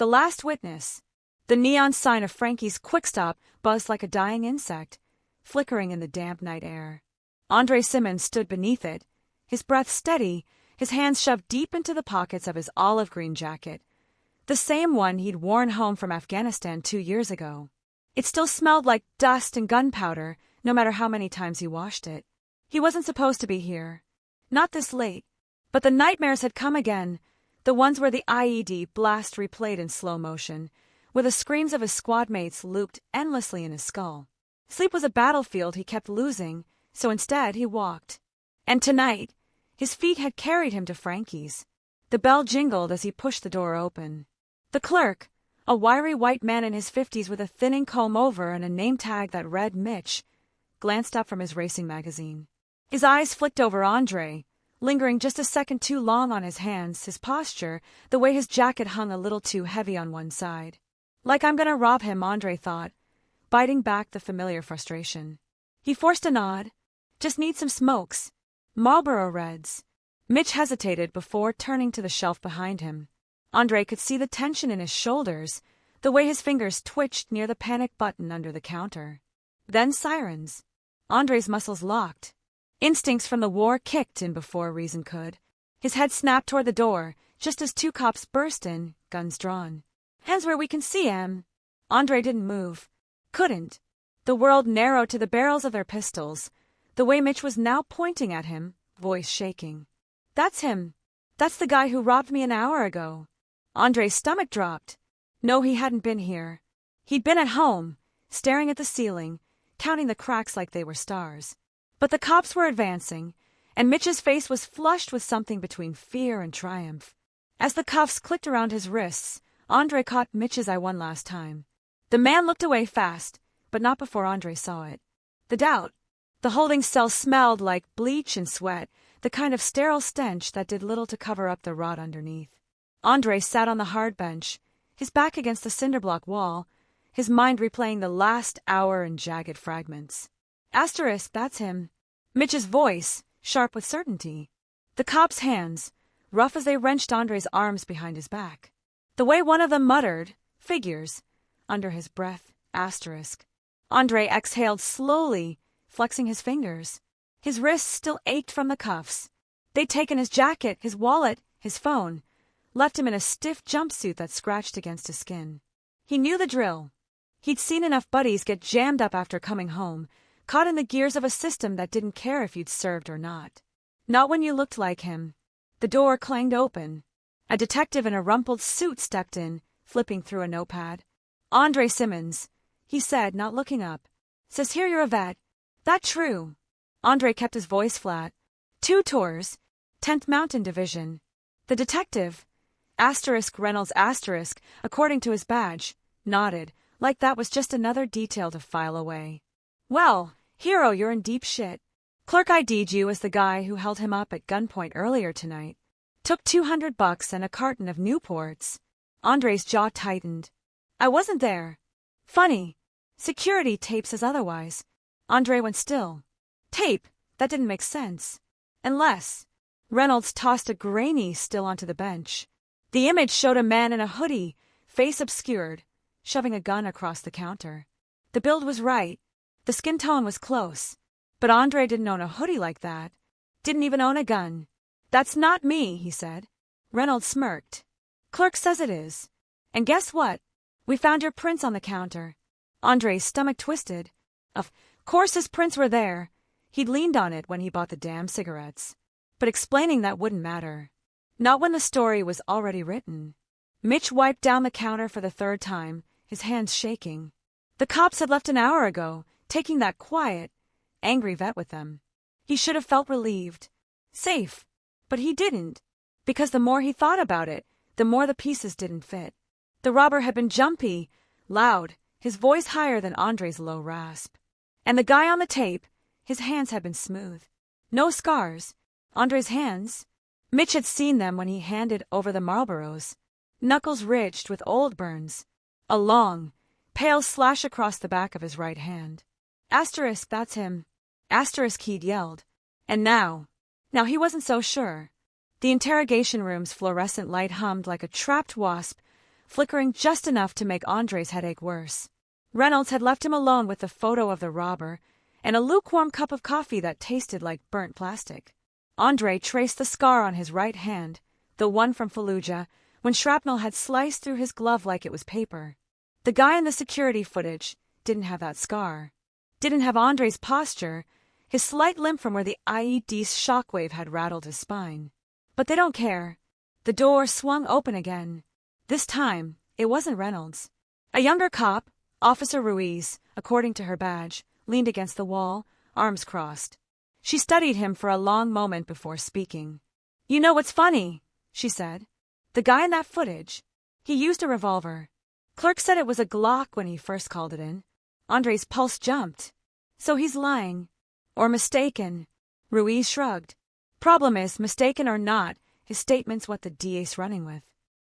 The last witness. The neon sign of Frankie's Quick Stop buzzed like a dying insect, flickering in the damp night air. Andre Simmons stood beneath it, his breath steady, his hands shoved deep into the pockets of his olive-green jacket, the same one he'd worn home from Afghanistan 2 years ago. It still smelled like dust and gunpowder, no matter how many times he washed it. He wasn't supposed to be here. Not this late. But the nightmares had come again, the ones where the IED blast replayed in slow motion, where the screams of his squad mates looped endlessly in his skull. Sleep was a battlefield he kept losing, so instead he walked. And tonight, his feet had carried him to Frankie's. The bell jingled as he pushed the door open. The clerk, a wiry white man in his 50s with a thinning comb-over and a name tag that read Mitch, glanced up from his racing magazine. His eyes flicked over Andre, lingering just a second too long on his hands, his posture, the way his jacket hung a little too heavy on one side. Like I'm gonna rob him, Andre thought, biting back the familiar frustration. He forced a nod. Just need some smokes. Marlboro Reds. Mitch hesitated before turning to the shelf behind him. Andre could see the tension in his shoulders, the way his fingers twitched near the panic button under the counter. Then sirens. Andre's muscles locked. Instincts from the war kicked in before reason could. His head snapped toward the door, just as 2 cops burst in, guns drawn. Hands where we can see 'em. Andre didn't move. Couldn't. The world narrowed to the barrels of their pistols, the way Mitch was now pointing at him, voice shaking. That's him. That's the guy who robbed me an hour ago. Andre's stomach dropped. No, he hadn't been here. He'd been at home, staring at the ceiling, counting the cracks like they were stars. But the cops were advancing, and Mitch's face was flushed with something between fear and triumph. As the cuffs clicked around his wrists, Andre caught Mitch's eye one last time. The man looked away fast, but not before Andre saw it. The doubt. The holding cell smelled like bleach and sweat, the kind of sterile stench that did little to cover up the rot underneath. Andre sat on the hard bench, his back against the cinderblock wall, his mind replaying the last hour in jagged fragments. Asterisk, that's him. Mitch's voice, sharp with certainty. The cop's hands, rough as they wrenched Andre's arms behind his back. The way one of them muttered, figures, under his breath, asterisk. Andre exhaled slowly, flexing his fingers. His wrists still ached from the cuffs. They'd taken his jacket, his wallet, his phone, left him in a stiff jumpsuit that scratched against his skin. He knew the drill. He'd seen enough buddies get jammed up after coming home, caught in the gears of a system that didn't care if you'd served or not. Not when you looked like him. The door clanged open. A detective in a rumpled suit stepped in, flipping through a notepad. Andre Simmons, he said, not looking up. Says here you're a vet. That true? Andre kept his voice flat. 2 tours. 10th Mountain Division. The detective, asterisk Reynolds asterisk, according to his badge, nodded, like that was just another detail to file away. Well, hero, you're in deep shit. Clerk ID'd you as the guy who held him up at gunpoint earlier tonight. Took $200 and a carton of Newports. Andre's jaw tightened. I wasn't there. Funny. Security tape says otherwise. Andre went still. Tape? That didn't make sense. Unless. Reynolds tossed a grainy still onto the bench. The image showed a man in a hoodie, face obscured, shoving a gun across the counter. The build was right. The skin tone was close. But Andre didn't own a hoodie like that. Didn't even own a gun. That's not me, he said. Reynolds smirked. Clerk says it is. And guess what? We found your prints on the counter. Andre's stomach twisted. Of course his prints were there. He'd leaned on it when he bought the damn cigarettes. But explaining that wouldn't matter. Not when the story was already written. Mitch wiped down the counter for the 3rd time, his hands shaking. The cops had left an hour ago, taking that quiet, angry vet with them. He should have felt relieved. Safe. But he didn't. Because the more he thought about it, the more the pieces didn't fit. The robber had been jumpy, loud, his voice higher than Andre's low rasp. And the guy on the tape, his hands had been smooth. No scars. Andre's hands. Mitch had seen them when he handed over the Marlboros. Knuckles ridged with old burns. A long, pale slash across the back of his right hand. Asterisk, that's him. Asterisk, he'd yelled. And now he wasn't so sure. The interrogation room's fluorescent light hummed like a trapped wasp, flickering just enough to make Andre's headache worse. Reynolds had left him alone with the photo of the robber and a lukewarm cup of coffee that tasted like burnt plastic. Andre traced the scar on his right hand, the one from Fallujah, when shrapnel had sliced through his glove like it was paper. The guy in the security footage didn't have that scar. Didn't have Andre's posture, his slight limp from where the IED's shockwave had rattled his spine. But they don't care. The door swung open again. This time, it wasn't Reynolds. A younger cop, Officer Ruiz, according to her badge, leaned against the wall, arms crossed. She studied him for a long moment before speaking. "You know what's funny?" she said. "The guy in that footage, he used a revolver. Clerk said it was a Glock when he first called it in." Andre's pulse jumped. "So he's lying. Or mistaken." Ruiz shrugged. "Problem is, mistaken or not, his statement's what the DA's running with.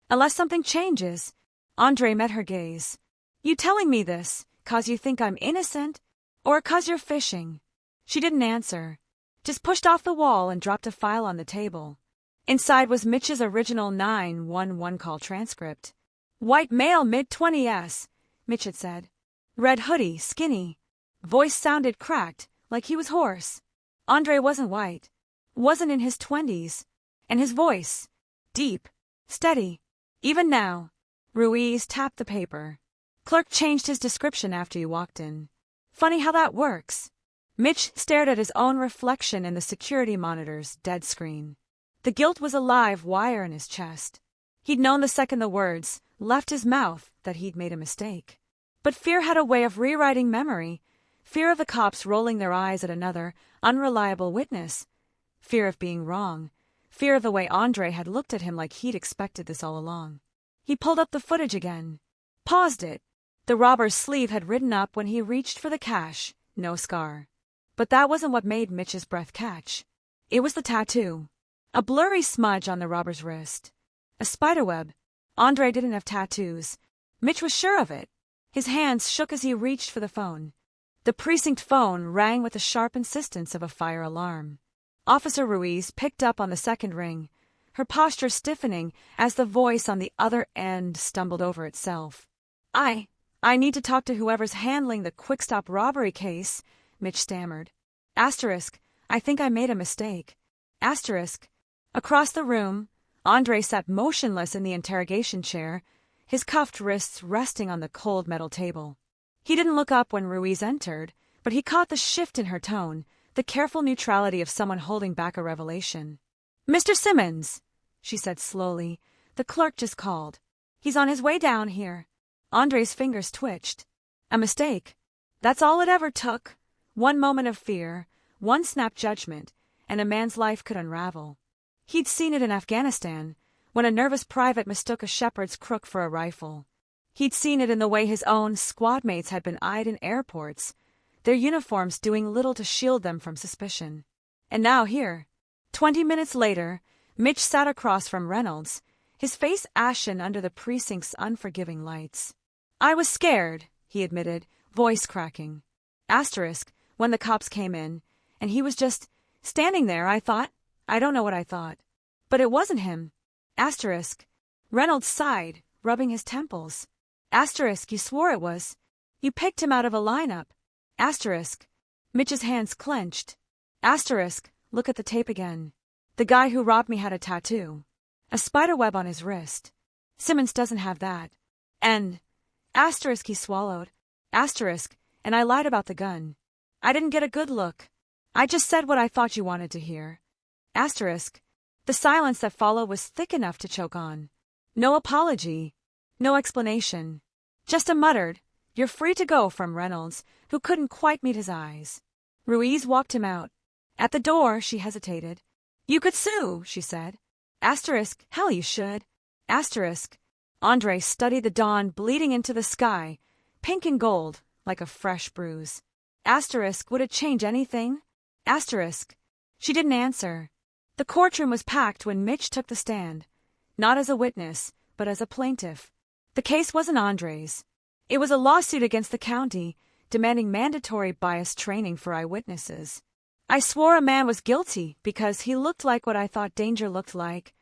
Unless something changes." Andre met her gaze. "You telling me this 'cause you think I'm innocent, or 'cause you're fishing?" She didn't answer, just pushed off the wall and dropped a file on the table. Inside was Mitch's original 911 call transcript. "White male, mid-20s," Mitch had said. "Red hoodie, skinny." Voice sounded cracked, like he was hoarse. Andre wasn't white, wasn't in his 20s, and his voice, deep, steady. Even now, Ruiz tapped the paper. "Clerk changed his description after you walked in. Funny how that works." Mitch stared at his own reflection in the security monitor's dead screen. The guilt was a live wire in his chest. He'd known the second the words left his mouth that he'd made a mistake. But fear had a way of rewriting memory. Fear of the cops rolling their eyes at another, unreliable witness. Fear of being wrong. Fear of the way Andre had looked at him like he'd expected this all along. He pulled up the footage again. Paused it. The robber's sleeve had ridden up when he reached for the cash. No scar. But that wasn't what made Mitch's breath catch. It was the tattoo. A blurry smudge on the robber's wrist. A spiderweb. Andre didn't have tattoos. Mitch was sure of it. His hands shook as he reached for the phone. The precinct phone rang with the sharp insistence of a fire alarm. Officer Ruiz picked up on the second ring, her posture stiffening as the voice on the other end stumbled over itself. I need to talk to whoever's handling the Quickstop robbery case," Mitch stammered. Asterisk, "I think I made a mistake." Asterisk. Across the room, Andre sat motionless in the interrogation chair, his cuffed wrists resting on the cold metal table. He didn't look up when Ruiz entered, but he caught the shift in her tone, the careful neutrality of someone holding back a revelation. "Mr. Simmons," she said slowly, "the clerk just called. He's on his way down here." Andre's fingers twitched. A mistake. That's all it ever took. One moment of fear, one snap judgment, and a man's life could unravel. He'd seen it in Afghanistan, when a nervous private mistook a shepherd's crook for a rifle. He'd seen it in the way his own squad mates had been eyed in airports, their uniforms doing little to shield them from suspicion. And now here, 20 minutes later, Mitch sat across from Reynolds, his face ashen under the precinct's unforgiving lights. "I was scared," he admitted, voice cracking. Asterisk, when the cops came in, and he was just standing there, I don't know what I thought. But it wasn't him. Asterisk. Reynolds sighed, rubbing his temples. Asterisk, you swore it was. You picked him out of a lineup. Asterisk. Mitch's hands clenched. Asterisk, look at the tape again. The guy who robbed me had a tattoo. A spiderweb on his wrist. Simmons doesn't have that. And, asterisk, he swallowed. Asterisk, and I lied about the gun. I didn't get a good look. I just said what I thought you wanted to hear. Asterisk. The silence that followed was thick enough to choke on. No apology. No explanation. Just a muttered, "You're free to go," from Reynolds, who couldn't quite meet his eyes. Ruiz walked him out. At the door, she hesitated. "You could sue," she said. Asterisk, hell you should. Asterisk. Andre studied the dawn bleeding into the sky, pink and gold, like a fresh bruise. Asterisk, would it change anything? Asterisk. She didn't answer. The courtroom was packed when Mitch took the stand, not as a witness, but as a plaintiff. The case wasn't Andre's. It was a lawsuit against the county, demanding mandatory bias training for eyewitnesses. "I swore a man was guilty because he looked like what I thought danger looked like,"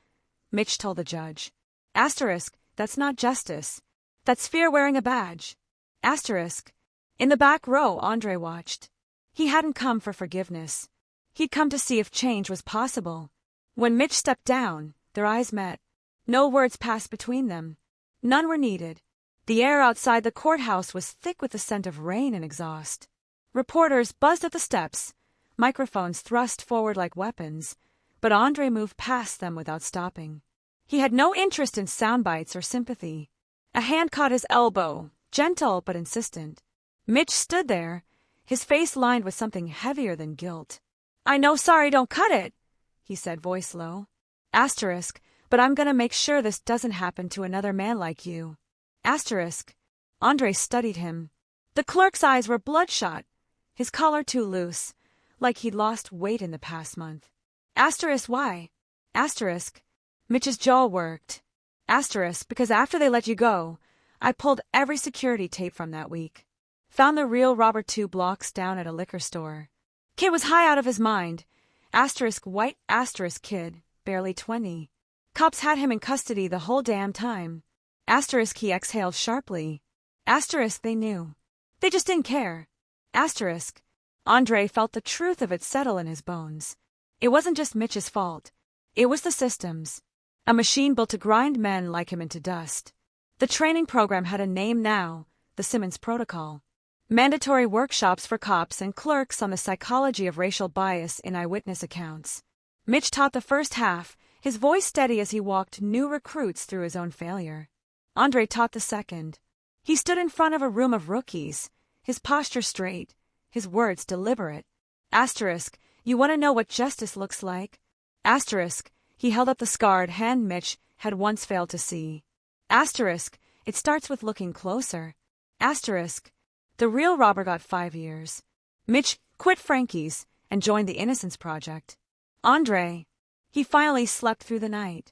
Mitch told the judge. Asterisk, That's not justice. That's fear wearing a badge. Asterisk. In the back row, Andre watched. He hadn't come for forgiveness. He'd come to see if change was possible. When Mitch stepped down, their eyes met. No words passed between them. None were needed. The air outside the courthouse was thick with the scent of rain and exhaust. Reporters buzzed at the steps, microphones thrust forward like weapons, but Andre moved past them without stopping. He had no interest in sound bites or sympathy. A hand caught his elbow, gentle but insistent. Mitch stood there, his face lined with something heavier than guilt. "I know, sorry, don't cut it," he said, voice low. Asterisk, but I'm gonna make sure this doesn't happen to another man like you. Asterisk. Andre studied him. The clerk's eyes were bloodshot, his collar too loose, like he'd lost weight in the past month. Asterisk, why? Asterisk. Mitch's jaw worked. Asterisk, because after they let you go, I pulled every security tape from that week. Found the real Robert 2 blocks down at a liquor store. Kid was high out of his mind. Asterisk, white asterisk kid, barely 20. Cops had him in custody the whole damn time. Asterisk, he exhaled sharply. Asterisk, they knew. They just didn't care. Asterisk. Andre felt the truth of it settle in his bones. It wasn't just Mitch's fault. It was the system's. A machine built to grind men like him into dust. The training program had a name now, the Simmons Protocol. Mandatory workshops for cops and clerks on the psychology of racial bias in eyewitness accounts. Mitch taught the first half, his voice steady as he walked new recruits through his own failure. Andre taught the second. He stood in front of a room of rookies, his posture straight, his words deliberate. Asterisk, you want to know what justice looks like? Asterisk, he held up the scarred hand Mitch had once failed to see. Asterisk, it starts with looking closer. Asterisk, the real robber got 5 years. Mitch quit Frankie's and joined the Innocence Project. Andre, he finally slept through the night.